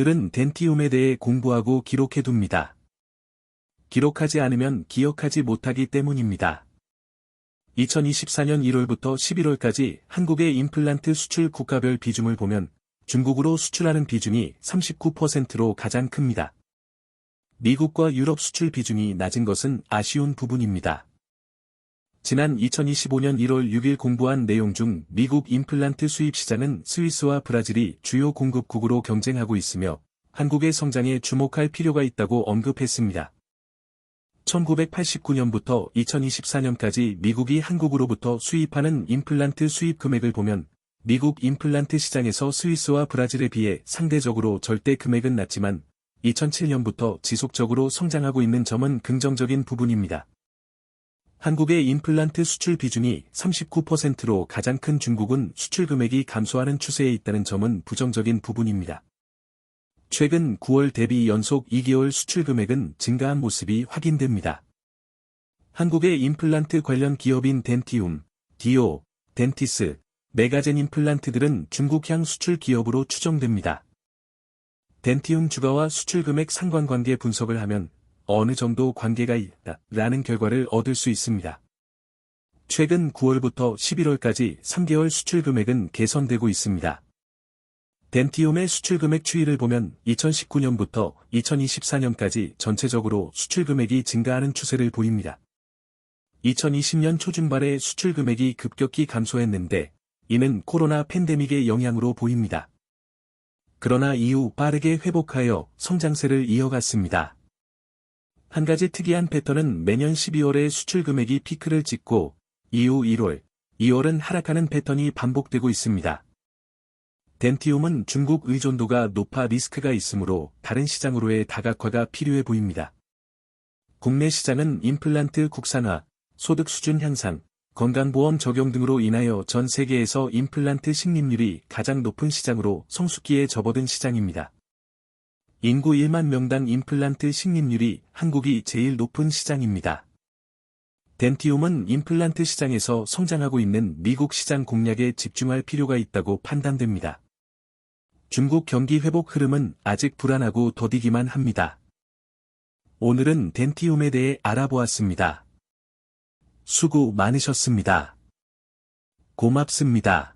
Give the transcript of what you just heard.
오늘은 덴티움에 대해 공부하고 기록해둡니다. 기록하지 않으면 기억하지 못하기 때문입니다. 2024년 1월부터 11월까지 한국의 임플란트 수출 국가별 비중을 보면 중국으로 수출하는 비중이 39%로 가장 큽니다. 미국과 유럽 수출 비중이 낮은 것은 아쉬운 부분입니다. 지난 2025년 1월 6일 공부한 내용 중 미국 임플란트 수입 시장은 스위스와 브라질이 주요 공급국으로 경쟁하고 있으며 한국의 성장에 주목할 필요가 있다고 언급했습니다. 1989년부터 2024년까지 미국이 한국으로부터 수입하는 임플란트 수입 금액을 보면 미국 임플란트 시장에서 스위스와 브라질에 비해 상대적으로 절대 금액은 낮지만 2007년부터 지속적으로 성장하고 있는 점은 긍정적인 부분입니다. 한국의 임플란트 수출 비중이 39%로 가장 큰 중국은 수출 금액이 감소하는 추세에 있다는 점은 부정적인 부분입니다. 최근 9월 대비 연속 2개월 수출 금액은 증가한 모습이 확인됩니다. 한국의 임플란트 관련 기업인 덴티움, 디오, 덴티스, 메가젠 임플란트들은 중국향 수출 기업으로 추정됩니다. 덴티움 주가와 수출 금액 상관관계 분석을 하면 어느 정도 관계가 있다라는 결과를 얻을 수 있습니다. 최근 9월부터 11월까지 3개월 수출 금액은 개선되고 있습니다. 덴티움의 수출 금액 추이를 보면 2019년부터 2024년까지 전체적으로 수출 금액이 증가하는 추세를 보입니다. 2020년 초중반에 수출 금액이 급격히 감소했는데 이는 코로나 팬데믹의 영향으로 보입니다. 그러나 이후 빠르게 회복하여 성장세를 이어갔습니다. 한 가지 특이한 패턴은 매년 12월에 수출 금액이 피크를 찍고 이후 1월, 2월은 하락하는 패턴이 반복되고 있습니다. 덴티움은 중국 의존도가 높아 리스크가 있으므로 다른 시장으로의 다각화가 필요해 보입니다. 국내 시장은 임플란트 국산화, 소득 수준 향상, 건강보험 적용 등으로 인하여 전 세계에서 임플란트 식립률이 가장 높은 시장으로 성숙기에 접어든 시장입니다. 인구 1만 명당 임플란트 식립률이 한국이 제일 높은 시장입니다. 덴티움은 임플란트 시장에서 성장하고 있는 미국 시장 공략에 집중할 필요가 있다고 판단됩니다. 중국 경기 회복 흐름은 아직 불안하고 더디기만 합니다. 오늘은 덴티움에 대해 알아보았습니다. 수고 많으셨습니다. 고맙습니다.